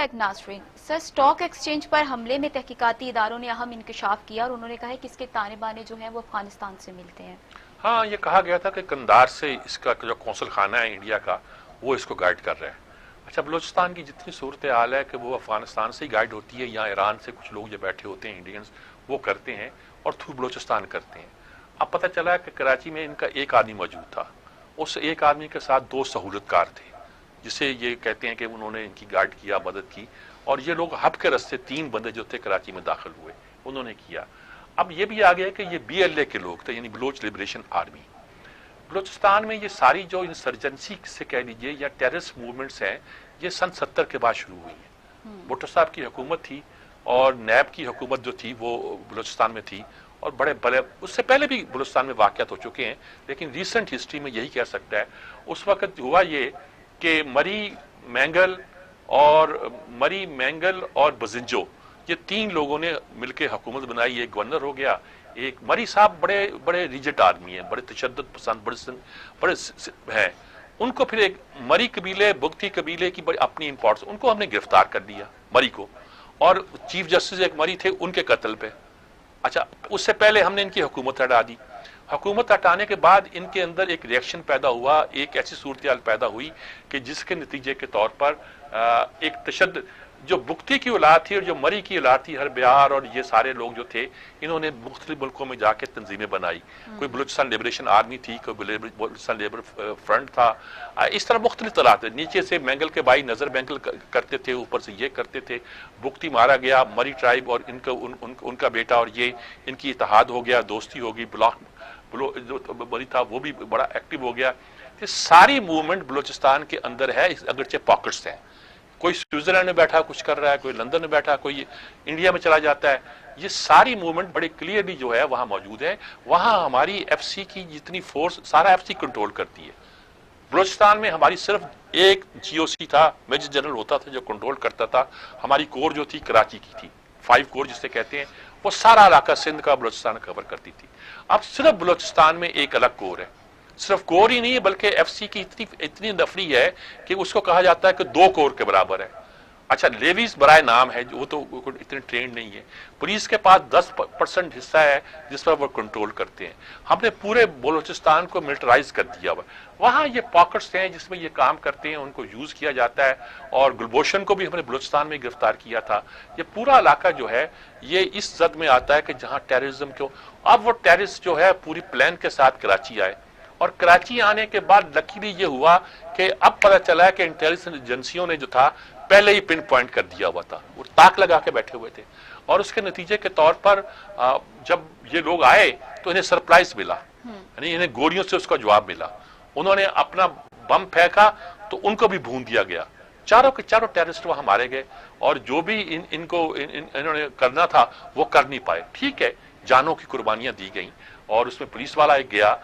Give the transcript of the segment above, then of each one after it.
Back Nasreen. Sir, stock exchange पर हमले में तहकीकाती इदारों ने अहम इंकशाफ किया और उन्होंने कहा है कि इसके ताने बाने जो हैं वो अफगानिस्तान से मिलते हैं। हाँ, ये कहा गया था कि कंधार से इसका जो कौंसल खाना है इंडिया का, वो इसको गाइड कर रहा है। अच्छा, बलूचिस्तान की जितनी सूरत हाल है कि वो अफगानिस्तान से ही गाइड होती है, या ईरान से कुछ लोग जो बैठे होते हैं इंडियंस, वो करते हैं और थ्रू बलूचिस्तान करते हैं। अब पता चला कि कराची में इनका एक आदमी मौजूद था, उस एक आदमी के साथ दो सहूलतकार थे, जिसे ये कहते हैं कि उन्होंने इनकी गाइड किया, मदद की, और ये लोग हब के रस्ते तीन बंदे जो थे कराची में दाखिल हुए, उन्होंने किया। अब ये भी आ गया कि ये BLA के लोग थे, यानी बलोच लिबरेशन आर्मी। बलूचिस्तान में ये सारी जो इंसर्जेंसी से कह लीजिए या टेररिस्ट मूवमेंट्स हैं, ये सन 70 के बाद शुरू हुई है। भुट्टो साहब की हुकूमत थी और नैब की हुकूमत जो थी वो बलूचिस्तान में थी, और बड़े बड़े उससे पहले भी बलूचिस्तान में वाक़यात हो चुके हैं, लेकिन रिसेंट हिस्ट्री में यही कह सकता है। उस वक्त हुआ ये कि मरी मैंगल और बजिंजो, ये तीन लोगों ने मिलकर हुकूमत बनाई। एक गवर्नर हो गया, एक मरी साहब बड़े बड़े रिजिड आदमी है, बड़े तशद्दुद पसंद, बड़े हैं। उनको फिर एक मरी कबीले, बुगती कबीले की बड़ी अपनी इंपॉर्टेंस, उनको हमने गिरफ्तार कर लिया मरी को, और चीफ जस्टिस एक मरी थे, उनके कत्ल पे। अच्छा, उससे पहले हमने इनकी हुकूमत हटा दी। हुकूमत हटाने के बाद इनके अंदर एक रिएक्शन पैदा हुआ, एक ऐसी सूरत हाल पैदा हुई कि जिसके नतीजे के तौर पर एक तशद्दुद, जो बुगती की औलाद थी और जो मरी की औलाद थी, हर बिहार और ये सारे लोग जो थे, इन्होंने मुख्तलिफ मुल्कों में जाके तंजीमें बनाई। कोई बलूचिस्तान लिबरेशन आर्मी थी, कोई बलूचिस्तान लेबर फ्रंट था, इस तरह मुख्तलिफ तरह थे। नीचे से मैंगल के भाई नजर मैंगल करते थे, ऊपर से ये करते थे। बुगती मारा गया, मरी ट्राइब और उनका बेटा और ये, इनकी इत्तेहाद हो गया, दोस्ती हो गई। जो मरी था वो भी बड़ा एक्टिव हो गया। ये सारी मूवमेंट बलूचिस्तान के अंदर है, अगरचे पॉकेट्स हैं। कोई स्विट्जरलैंड में बैठा कुछ कर रहा है, कोई लंदन में बैठा, कोई इंडिया में चला जाता है। ये सारी मूवमेंट बड़ी क्लियरली जो है वहां मौजूद है। वहां हमारी FC की जितनी फोर्स, सारा FC कंट्रोल करती है। बलूचिस्तान में हमारी सिर्फ एक GOC था, मेजर जनरल होता था, जो कंट्रोल करता था। हमारी कोर जो थी कराची की थी, 5 कोर जिसे कहते हैं, वो सारा इलाका सिंध का, बलूचिस्तान कवर करती थी। अब सिर्फ बलूचिस्तान में एक अलग कोर है। सिर्फ कोर ही नहीं है, बल्कि FC की इतनी नफरी है कि उसको कहा जाता है कि 2 कोर के बराबर है। अच्छा, लेवीज बराए नाम है, वो तो इतने ट्रेंड नहीं है। पुलिस के पास 10% हिस्सा है जिस पर वो कंट्रोल करते हैं। हमने पूरे बलूचिस्तान को मिलिटराइज कर दिया हुआ। वहां ये पॉकेट्स हैं जिसमें ये काम करते हैं, उनको यूज किया जाता है। और गुलभूषण को भी हमने बलूचिस्तान में गिरफ्तार किया था। ये पूरा इलाका जो है ये इस जद में आता है कि जहां टेररिज्म को, अब वो टेररिस्ट जो है पूरी प्लान के साथ कराची आए, और कराची आने के बाद लकीली ये हुआ कि अब पता चला है कि इंटेलिजेंस एजेंसियों ने जो था पहले ही पिन पॉइंट कर दिया हुआ था, वो ताक लगा के बैठे हुए थे। और उसके नतीजे के तौर पर जब ये लोग आए तो इन्हें सरप्राइज मिला, यानी इन्हें गोलियों से उसका जवाब मिला। उन्होंने अपना बम फेंका तो उनको भी भून दिया गया। चारों के चारों टेररिस्ट वहां मारे गए, और जो भी इन्होंने करना था वो कर नहीं पाए। ठीक है, जानों की कुर्बानियां दी गई, और उसमें पुलिस वाला एक गया,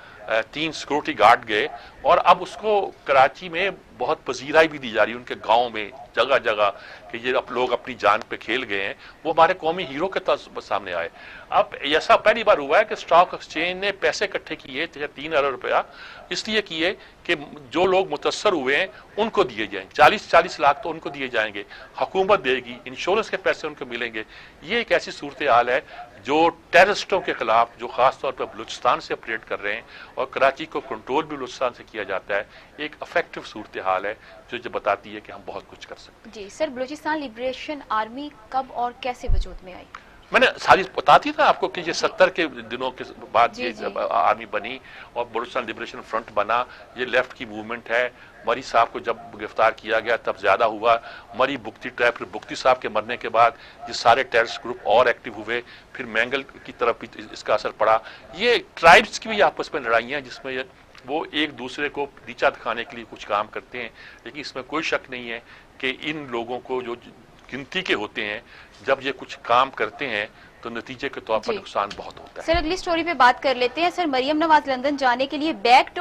3 सिक्योरिटी गार्ड गए, और अब उसको कराची में बहुत पजीराई भी दी जा रही है उनके गांव में, जगह जगह, कि ये लोग अपनी जान पे खेल गए हैं। वो हमारे कौमी हीरो के सामने आए। अब ऐसा पहली बार हुआ है कि स्टॉक एक्सचेंज ने पैसे इकट्ठे किए, 3 अरब रुपया इसलिए किए कि जो लोग मुतस्सर हुए हैं उनको दिए जाएंगे, 40 लाख तो उनको दिए जाएंगे, हुकूमत देगी, इंश्योरेंस के पैसे उनको मिलेंगे। ये एक ऐसी सूरत हाल है जो टेररिस्टों के खिलाफ, जो खासतौर पर बलूचिस्तान से ऑपरेट कर रहे हैं, और कराची को कंट्रोल भी बलूचिस्तान से किया जाता है। एक इफेक्टिव सूरत हाल है जो बताती है कि हम बहुत कुछ कर सकते हैं। जी सर, बलूचिस्तान लिबरेशन आर्मी कब और कैसे वजूद में आई? मैंने सारी बताती था आपको कि ये 70 के दिनों के बाद ये आर्मी बनी और बलूचिस्तान लिबरेशन फ्रंट बना। ये लेफ्ट की मूवमेंट है। मरी साहब को जब गिरफ्तार किया गया तब ज्यादा हुआ। मरी बुगती ट्रैप, फिर बुगती साहब के मरने के बाद ये सारे टेररिस्ट ग्रुप और एक्टिव हुए। फिर मैंगल की तरफ भी इसका असर पड़ा। ये ट्राइब्स की भी आपस में लड़ाइयाँ जिसमें वो एक दूसरे को नीचा दिखाने के लिए कुछ काम करते हैं, लेकिन इसमें कोई शक नहीं है कि इन लोगों को जो गिनती के होते हैं, जब ये कुछ काम करते हैं तो नतीजे के तौर पर नुकसान बहुत होता है। सर, अगली स्टोरी पे बात कर लेते हैं। सर, मरियम नवाज लंदन जाने के लिए बैकडोर